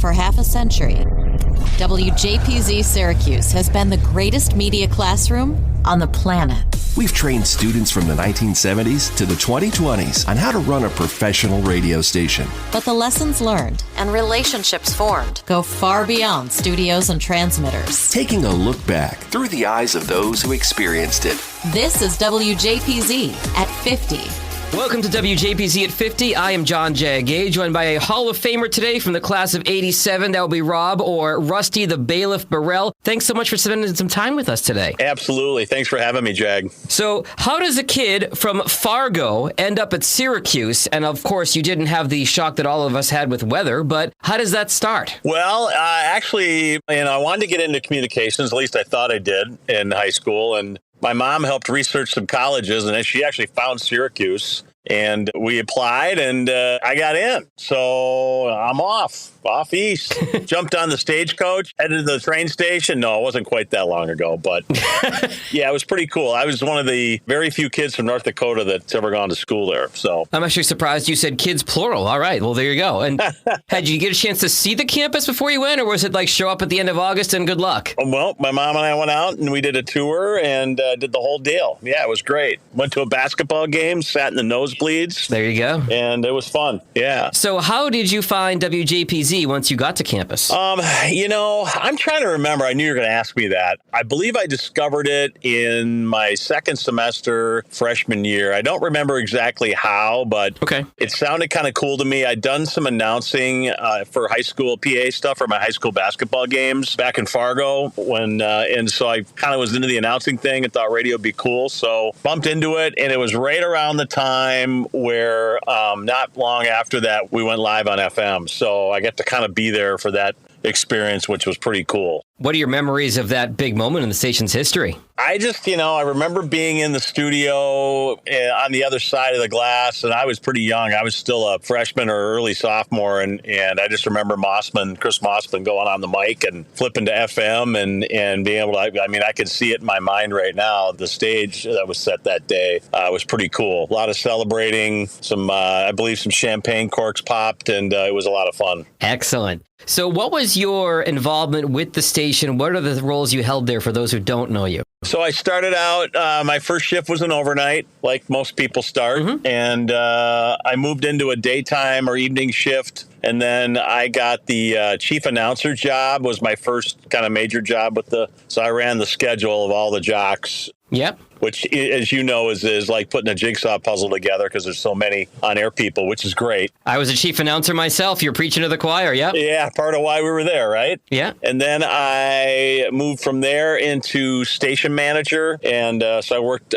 for half a century, WJPZ Syracuse has been the greatest media classroom on the planet. We've trained students from the 1970s to the 2020s on how to run a professional radio station. But the lessons learned and relationships formed go far beyond studios and transmitters. Taking a look back through the eyes of those who experienced it. This is WJPZ at 50. Welcome to WJPZ at 50. I am John Jagay, joined by a Hall of Famer today from the class of 87. That will be Rob, or Rusty the Bailiff Berrell. Thanks so much for spending some time with us today. Absolutely. Thanks for having me, Jag. So, how does a kid from Fargo end up at Syracuse? And of course, you didn't have the shock that all of us had with weather, but how does that start? Well, actually, I wanted to get into communications, at least I thought I did in high school, and my mom helped research some colleges, and then she actually found Syracuse, and we applied, and I got in. So I'm off east. Jumped on the stagecoach, headed to the train station. No, it wasn't quite that long ago, but yeah, it was pretty cool. I was one of the very few kids from North Dakota that's ever gone to school there. So I'm actually surprised you said kids plural. All right, well, there you go. And had you get a chance to see the campus before you went, or was it like show up at the end of August and good luck? Well, my mom and I went out and we did a tour and did the whole deal. Yeah, it was great. Went to a basketball game, sat in the nosebleeds. There you go. And it was fun. Yeah. So how did you find WJPZ once you got to campus? I'm trying to remember. I knew you were going to ask me that. I believe I discovered it in my second semester freshman year. I don't remember exactly how, but It sounded kind of cool to me. I'd done some announcing for high school PA stuff for my high school basketball games back in Fargo and so I kind of was into the announcing thing and thought radio would be cool. So bumped into it, and it was right around the time where not long after that we went live on FM. So I get to kind of be there for that experience, which was pretty cool. What are your memories of that big moment in the station's history? I just, I remember being in the studio on the other side of the glass, and I was pretty young. I was still a freshman or early sophomore, and I just remember Chris Mossman going on the mic and flipping to FM and being able to, I could see it in my mind right now. The stage that was set that day was pretty cool. A lot of celebrating, I believe some champagne corks popped, and it was a lot of fun. Excellent. So what was your involvement with the station? What are the roles you held there for those who don't know you? So I started out, my first shift was an overnight, like most people start. Mm-hmm. And I moved into a daytime or evening shift. And then I got the chief announcer job, was my first kind of major job so I ran the schedule of all the jocks. Yep. Which, as you know, is like putting a jigsaw puzzle together because there's so many on-air people, which is great. I was a chief announcer myself. You're preaching to the choir, yeah? Yeah, part of why we were there, right? Yeah. And then I moved from there into station manager. And so I worked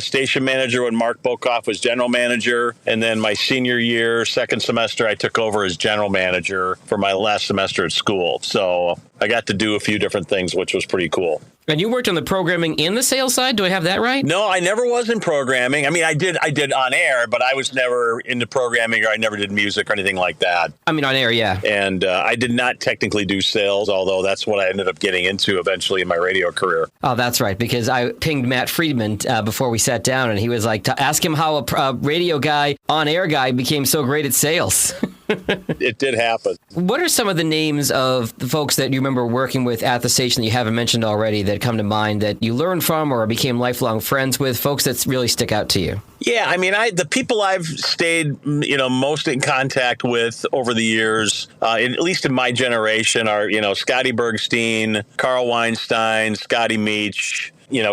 station manager when Mark Bokoff was general manager. And then my senior year, second semester, I took over as general manager for my last semester at school. So I got to do a few different things, which was pretty cool. And you worked on the programming and the sales side? Do I have that right? No, I never was in programming. I did on air, but I was never into programming, or I never did music or anything like that. On air, yeah. And I did not technically do sales, although that's what I ended up getting into eventually in my radio career. Oh, that's right, because I pinged Matt Friedman before we sat down, and he was like, to ask him how a radio guy, on-air guy, became so great at sales. It did happen. What are some of the names of the folks that you remember working with at the station that you haven't mentioned already that come to mind that you learned from or became lifelong friends with, folks that really stick out to you? Yeah, the people I've stayed, most in contact with over the years, at least in my generation, are, Scotty Bergstein, Carl Weinstein, Scotty Meach.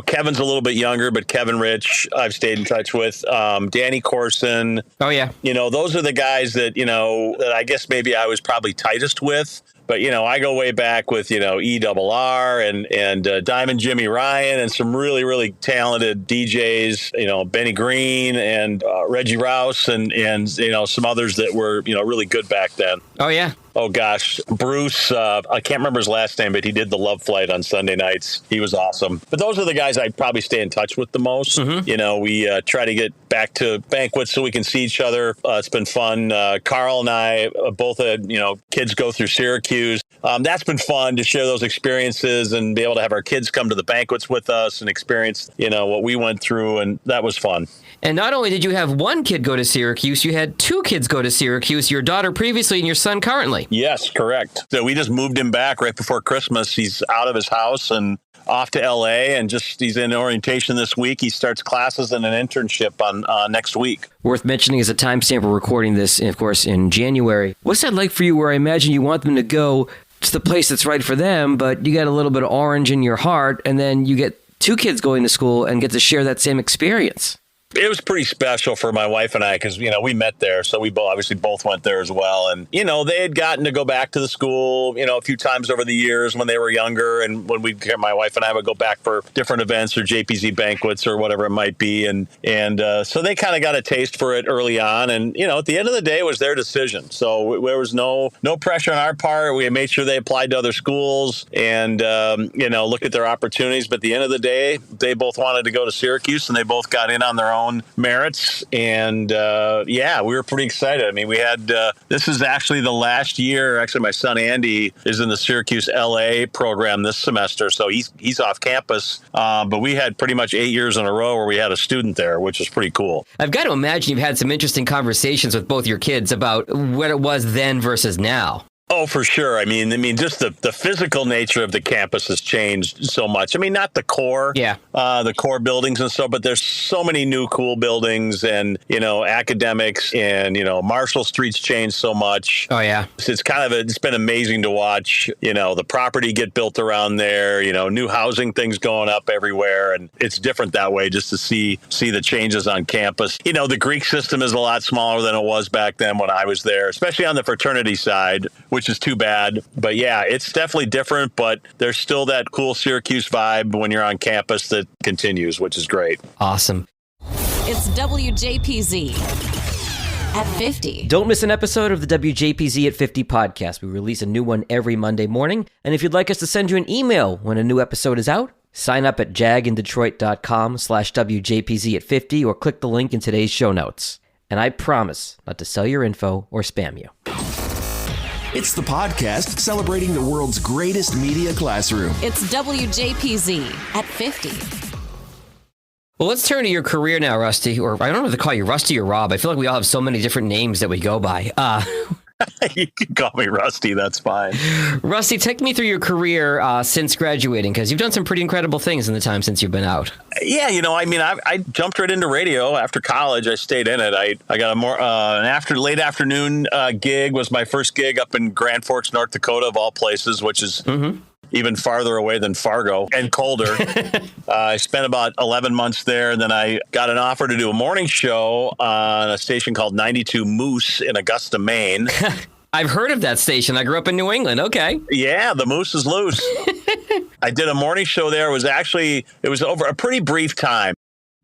Kevin's a little bit younger, but Kevin Rich, I've stayed in touch with. Danny Corson. Oh, yeah. Those are the guys that, that I guess maybe I was probably tightest with. But, I go way back with, ERR and Diamond Jimmy Ryan and some really, really talented DJs, Benny Green and Reggie Rouse and some others that were, really good back then. Oh, yeah. Oh, gosh. Bruce, I can't remember his last name, but he did the Love Flight on Sunday nights. He was awesome. But those are the guys I'd probably stay in touch with the most. Mm-hmm. We try to get back to banquets so we can see each other. It's been fun. Carl and I both had, kids go through Syracuse. Syracuse. That's been fun to share those experiences and be able to have our kids come to the banquets with us and experience, what we went through. And that was fun. And not only did you have one kid go to Syracuse, you had two kids go to Syracuse, your daughter previously and your son currently. Yes, correct. So we just moved him back right before Christmas. He's out of his house and off to L.A. and he's in orientation this week. He starts classes and an internship on next week. Worth mentioning is a timestamp we're recording this, of course, in January. What's that like for you where I imagine you want them to go to the place that's right for them, but you got a little bit of orange in your heart, and then you get two kids going to school and get to share that same experience? It was pretty special for my wife and I because, we met there. So we obviously both went there as well. And, they had gotten to go back to the school, a few times over the years when they were younger. And when my wife and I would go back for different events or JPZ banquets or whatever it might be. And so they kind of got a taste for it early on. And, at the end of the day, it was their decision. So there was no pressure on our part. We made sure they applied to other schools and, looked at their opportunities. But at the end of the day, they both wanted to go to Syracuse and they both got in on their own merits. And we were pretty excited. I mean, we had this is actually the last year. Actually, my son Andy is in the Syracuse LA program this semester, so he's off campus. But we had pretty much 8 years in a row where we had a student there, which is pretty cool. I've got to imagine you've had some interesting conversations with both your kids about what it was then versus now. Oh, for sure. I mean, just the physical nature of the campus has changed so much. I mean, not the core, the core buildings and so, but there's so many new cool buildings and, academics and, Marshall Street's changed so much. Oh, yeah. It's it's been amazing to watch, the property get built around there, new housing things going up everywhere. And it's different that way just to see the changes on campus. The Greek system is a lot smaller than it was back then when I was there, especially on the fraternity side, which is too bad. But yeah, it's definitely different, but there's still that cool Syracuse vibe when you're on campus that continues, which is great. Awesome. It's WJPZ at 50. Don't miss an episode of the WJPZ at 50 podcast. We release a new one every Monday morning. And if you'd like us to send you an email when a new episode is out, sign up at jagindetroit.com/WJPZ at 50 or click the link in today's show notes. And I promise not to sell your info or spam you. It's the podcast celebrating the world's greatest media classroom. It's WJPZ at 50. Well, let's turn to your career now, Rusty. Or I don't know if to call you Rusty or Rob. I feel like we all have so many different names that we go by. You can call me Rusty. That's fine. Rusty, take me through your career since graduating, because you've done some pretty incredible things in the time since you've been out. Yeah, I jumped right into radio after college. I stayed in it. I got an late afternoon gig. Was my first gig up in Grand Forks, North Dakota, of all places, which is even farther away than Fargo and colder. I spent about 11 months there, and then I got an offer to do a morning show on a station called 92 Moose in Augusta, Maine. I've heard of that station. I grew up in New England. Okay. Yeah, the moose is loose. I did a morning show there. It was over a pretty brief time.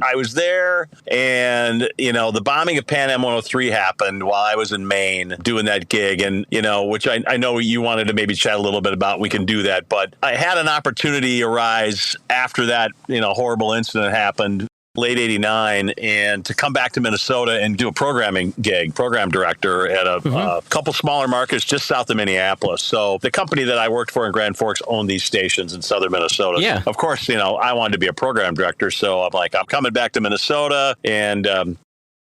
I was there, and, the bombing of Pan Am 103 happened while I was in Maine doing that gig, and, which I know you wanted to maybe chat a little bit about. We can do that. But I had an opportunity arise after that, horrible incident happened, late 89, and to come back to Minnesota and do a programming gig, program director at a couple smaller markets just south of Minneapolis. So the company that I worked for in Grand Forks owned these stations in southern Minnesota. Yeah. Of course, I wanted to be a program director. So I'm like, I'm coming back to Minnesota, and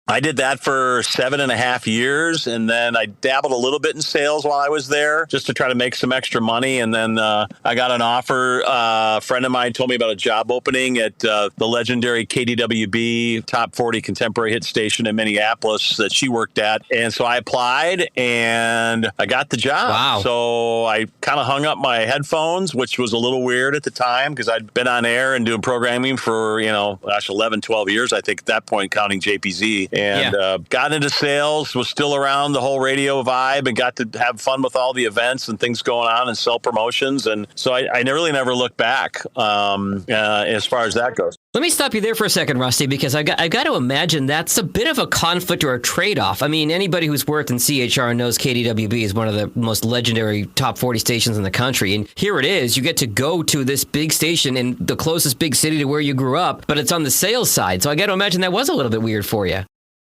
I did that for 7.5 years, and then I dabbled a little bit in sales while I was there just to try to make some extra money. And then I got an offer. A friend of mine told me about a job opening at the legendary KDWB top 40 contemporary hit station in Minneapolis that she worked at. And so I applied, and I got the job. Wow. So I kind of hung up my headphones, which was a little weird at the time because I'd been on air and doing programming for, 11, 12 years, I think at that point, counting JPZ. And got into sales, was still around the whole radio vibe, and got to have fun with all the events and things going on and sell promotions. And so I really never looked back as far as that goes. Let me stop you there for a second, Rusty, because I've got to imagine that's a bit of a conflict or a trade-off. I mean, anybody who's worked in CHR knows KDWB is one of the most legendary top 40 stations in the country. And here it is. You get to go to this big station in the closest big city to where you grew up, but it's on the sales side. So I got to imagine that was a little bit weird for you.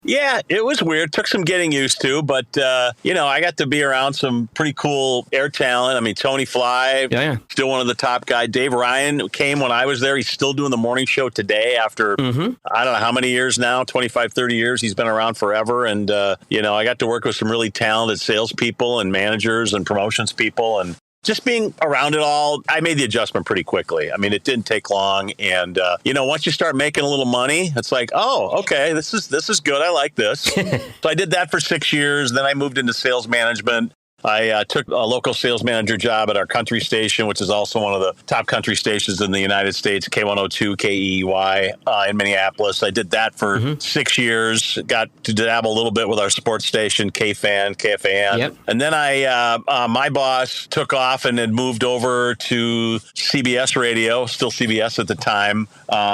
Yeah, it was weird. Took some getting used to, but, I got to be around some pretty cool air talent. I mean, Tony Fly, still one of the top guys. Dave Ryan came when I was there. He's still doing the morning show today after, I don't know how many years now, 25, 30 years. He's been around forever. And, I got to work with some really talented salespeople and managers and promotions people. And just being around it all, I made the adjustment pretty quickly. I mean, it didn't take long. And, once you start making a little money, it's like, oh, okay, this is good. I like this. So I did that for 6 years. Then I moved into sales management. I took a local sales manager job at our country station, which is also one of the top country stations in the United States, K102, KEY in Minneapolis. I did that for 6 years, got to dabble a little bit with our sports station, KFAN, KFAN. Yep. And then my boss took off and had moved over to CBS Radio, still CBS at the time,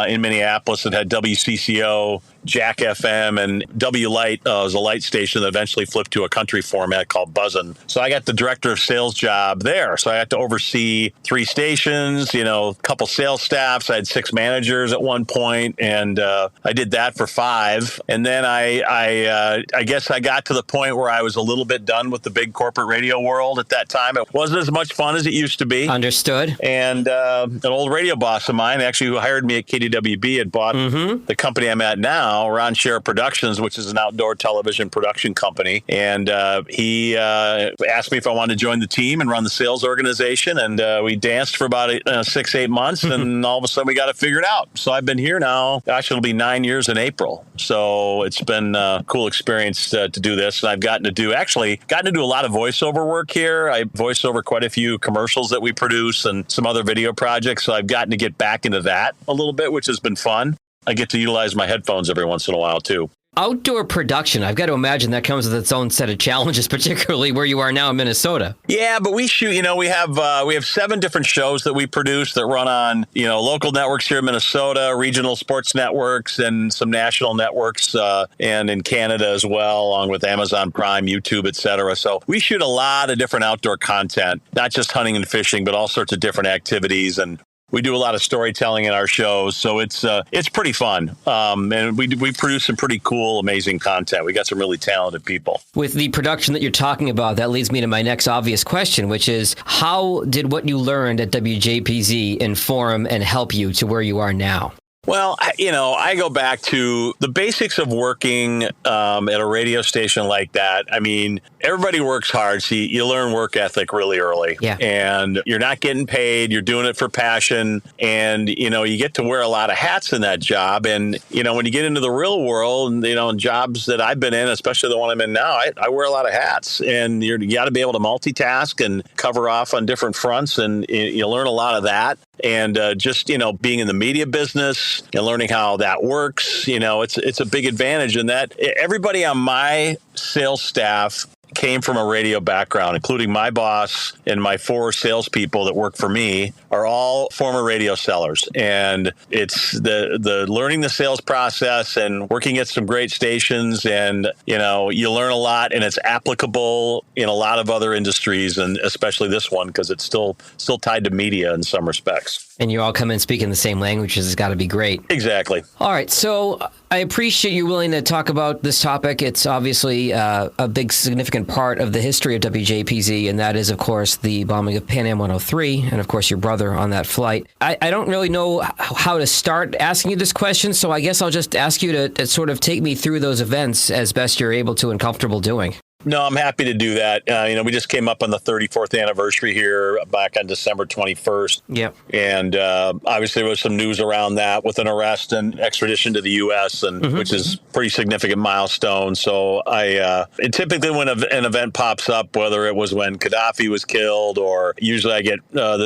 in Minneapolis. It had WCCO, Jack FM, and W Light was a light station that eventually flipped to a country format called Buzzin'. So I got the director of sales job there. So I had to oversee 3 stations, a couple sales staffs. I had 6 managers at one point, and I did that for 5. And then I guess I got to the point where I was a little bit done with the big corporate radio world at that time. It wasn't as much fun as it used to be. Understood. And an old radio boss of mine, actually, who hired me at KDWB, had bought the company I'm at now, Ron Share Productions, which is an outdoor television production company. And he asked me if I wanted to join the team and run the sales organization. And we danced for about 6-8 months. And all of a sudden we got it figured out. So I've been here now. Actually, it'll be 9 years in April. So it's been a cool experience to do this. And I've gotten to do a lot of voiceover work here. I voice over quite a few commercials that we produce and some other video projects. So I've gotten to get back into that a little bit, which has been fun. I get to utilize my headphones every once in a while, too. Outdoor production, I've got to imagine that comes with its own set of challenges, particularly where you are now in Minnesota. Yeah, but we shoot, we have 7 different shows that we produce that run on, local networks here in Minnesota, regional sports networks, and some national networks, and in Canada as well, along with Amazon Prime, YouTube, et cetera. So we shoot a lot of different outdoor content, not just hunting and fishing, but all sorts of different activities. And we do a lot of storytelling in our shows, so it's pretty fun. And we produce some pretty cool, amazing content. We got some really talented people. With the production that you're talking about, that leads me to my next obvious question, which is, how did what you learned at WJPZ inform and help you to where you are now? Well, I go back to the basics of working at a radio station like that. I mean, everybody works hard. So you learn work ethic really early. Yeah. And you're not getting paid. You're doing it for passion. And, you get to wear a lot of hats in that job. And, when you get into the real world, and, jobs that I've been in, especially the one I'm in now, I wear a lot of hats. And you got to be able to multitask and cover off on different fronts. And you learn a lot of that. And just, being in the media business and learning how that works, it's a big advantage in that everybody on my sales staff came from a radio background, including my boss and my 4 salespeople that work for me are all former radio sellers. And it's the learning the sales process and working at some great stations. And, you learn a lot, and it's applicable in a lot of other industries, and especially this one, because it's still tied to media in some respects. And you all come in speaking the same languages. It's got to be great. Exactly. All right. So I appreciate you willing to talk about this topic. It's obviously a big, significant part of the history of WJPZ, and that is, of course, the bombing of Pan Am 103, and, of course, your brother on that flight. I don't really know how to start asking you this question, so I guess I'll just ask you to sort of take me through those events as best you're able to and comfortable doing. No, I'm happy to do that. We just came up on the 34th anniversary here back on December 21st. Yep. And obviously there was some news around that with an arrest and extradition to the U.S., and which is a pretty significant milestone. So and typically when an event pops up, whether it was when Gaddafi was killed, or usually I get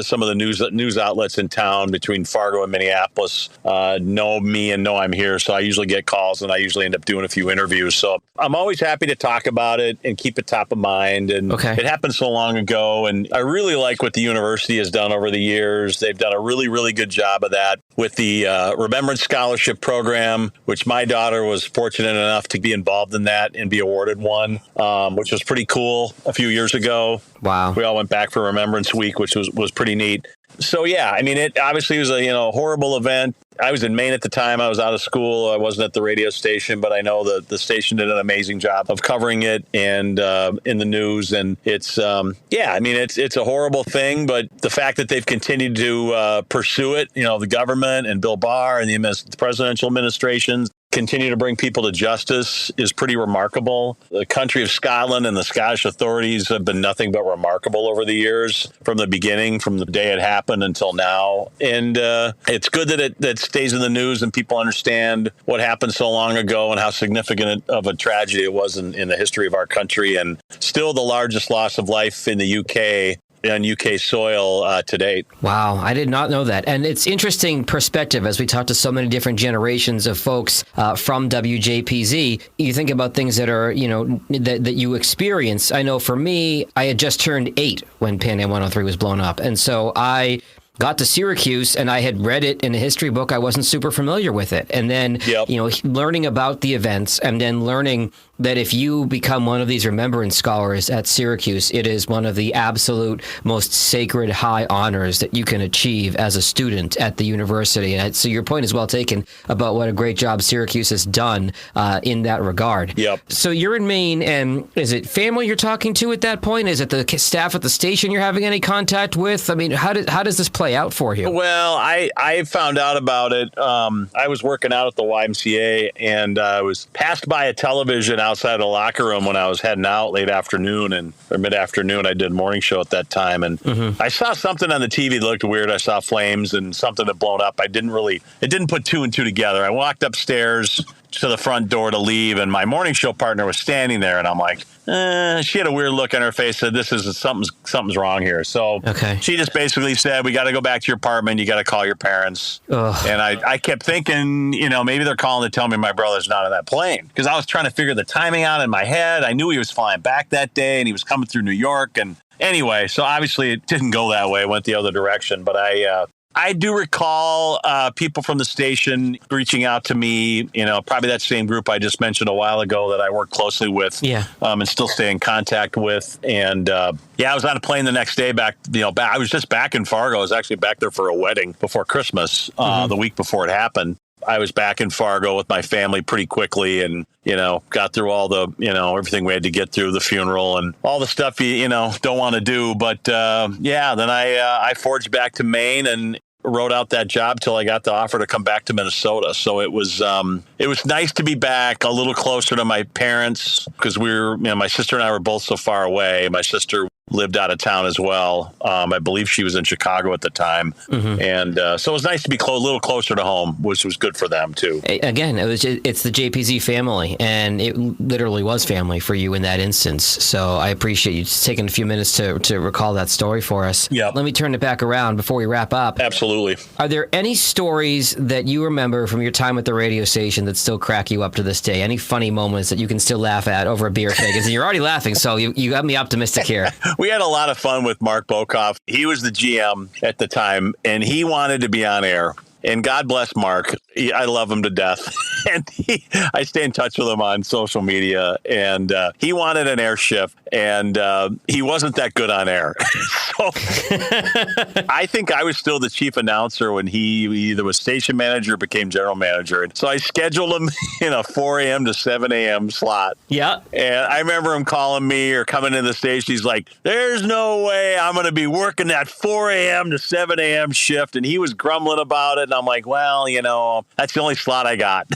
some of the news outlets in town between Fargo and Minneapolis know me and know I'm here. So I usually get calls, and I usually end up doing a few interviews. So I'm always happy to talk about it and keep it top of mind. And It happened so long ago. And I really like what the university has done over the years. They've done a really, really good job of that with the Remembrance Scholarship Program, which my daughter was fortunate enough to be involved in that and be awarded one, which was pretty cool a few years ago. Wow. We all went back for Remembrance Week, which was pretty neat. So, yeah, I mean, it obviously was a, horrible event. I was in Maine at the time. I was out of school. I wasn't at the radio station, but I know that the station did an amazing job of covering it and in the news. And it's, it's a horrible thing. But the fact that they've continued to pursue it, the government and Bill Barr and the presidential administrations continue to bring people to justice is pretty remarkable. The country of Scotland and the Scottish authorities have been nothing but remarkable over the years, from the beginning, from the day it happened until now. And it's good that that stays in the news and people understand what happened so long ago and how significant of a tragedy it was in the history of our country, and still the largest loss of life in the UK on UK soil to date. Wow, I did not know that. And it's interesting perspective as we talk to so many different generations of folks from WJPZ. You think about things that are, that you experience. I know for me, I had just turned 8 when Pan Am 103 was blown up. And so I got to Syracuse and I had read it in a history book. I wasn't super familiar with it. And then, learning about the events and then learning that if you become one of these remembrance scholars at Syracuse, it is one of the absolute most sacred high honors that you can achieve as a student at the university. And so your point is well taken about what a great job Syracuse has done in that regard. Yep. So you're in Maine, and is it family you're talking to at that point? Is it the staff at the station you're having any contact with? I mean, how does this play out for you? Well, I found out about it. I was working out at the YMCA, and I was passed by a television outside of the locker room when I was heading out late afternoon or mid-afternoon. I did morning show at that time, and I saw something on the TV that looked weird. I saw flames and something had blown up. It didn't put two and two together. I walked upstairs to the front door to leave, and my morning show partner was standing there, and I'm like, she had a weird look on her face, said, something's wrong here. So she just basically said, we got to go back to your apartment. You got to call your parents. Ugh. And I kept thinking, maybe they're calling to tell me my brother's not on that plane, because I was trying to figure the timing out in my head. I knew he was flying back that day, and he was coming through New York. And anyway, so obviously it didn't go that way. It went the other direction. But I do recall people from the station reaching out to me, probably that same group I just mentioned a while ago that I work closely with and still stay in contact with. And I was on a plane the next day back, I was just back in Fargo. I was actually back there for a wedding before Christmas, the week before it happened. I was back in Fargo with my family pretty quickly and, got through all the, everything we had to get through, the funeral and all the stuff you don't want to do. But, then I forged back to Maine and wrote out that job till I got the offer to come back to Minnesota. So it was nice to be back a little closer to my parents, because my sister and I were both so far away. My sister lived out of town as well. I believe she was in Chicago at the time. And so it was nice to be a little closer to home, which was good for them too. Again, it's the JPZ family, and it literally was family for you in that instance. So I appreciate you just taking a few minutes to recall that story for us. Yeah. Let me turn it back around before we wrap up. Absolutely. Are there any stories that you remember from your time at the radio station that still crack you up to this day? Any funny moments that you can still laugh at over a beer keg? You're already laughing, so you got me optimistic here. We had a lot of fun with Mark Bokoff. He was the GM at the time, and he wanted to be on air. And God bless Mark. I love him to death. And I stay in touch with him on social media. And he wanted an air shift, and he wasn't that good on air. So I think I was still the chief announcer when he either was station manager or became general manager. And so I scheduled him in a 4 a.m. to 7 a.m. slot. Yeah. And I remember him calling me or coming in the station. He's like, there's no way I'm going to be working that 4 a.m. to 7 a.m. shift. And he was grumbling about it. And I'm like, well, that's the only slot I got.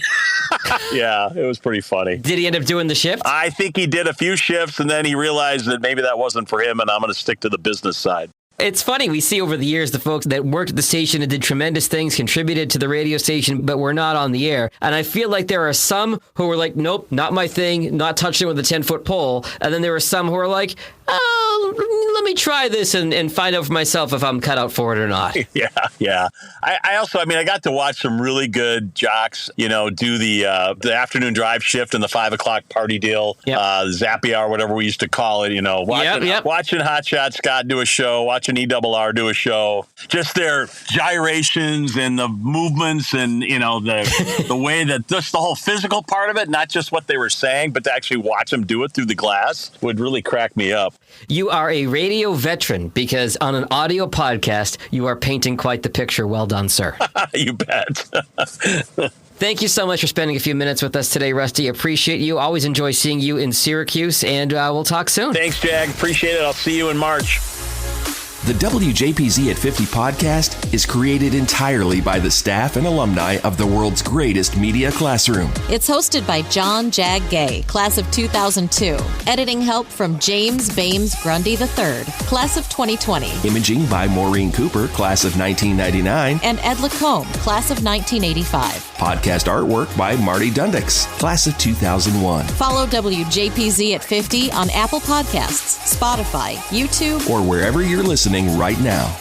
Yeah, it was pretty funny. Did he end up doing the shift? I think he did a few shifts, and then he realized that maybe that wasn't for him, and I'm going to stick to the business side. It's funny. We see over the years the folks that worked at the station and did tremendous things, contributed to the radio station, but were not on the air. And I feel like there are some who were like, nope, not my thing, not touching it with a 10-foot pole. And then there are some who are like, oh, let me try this and find out for myself if I'm cut out for it or not. Yeah. I also, I got to watch some really good jocks, do the afternoon drive shift and the 5 o'clock party deal, Zappy Hour, whatever we used to call it, watching Hot Shot Scott do a show, watching ERR do a show, just their gyrations and the movements and, the way that just the whole physical part of it, not just what they were saying, but to actually watch them do it through the glass would really crack me up. You are a radio radio veteran, because on an audio podcast, you are painting quite the picture. Well done, sir. You bet. Thank you so much for spending a few minutes with us today, Rusty. Appreciate you. Always enjoy seeing you in Syracuse, and we'll talk soon. Thanks, Jag. Appreciate it. I'll see you in March. The WJPZ at 50 podcast is created entirely by the staff and alumni of the world's greatest media classroom. It's hosted by John Jag Gay, class of 2002. Editing help from James Bames Grundy III, class of 2020. Imaging by Maureen Cooper, class of 1999. And Ed Lacombe, class of 1985. Podcast artwork by Marty Dundix, class of 2001. Follow WJPZ at 50 on Apple Podcasts, Spotify, YouTube, or wherever you're listening right now.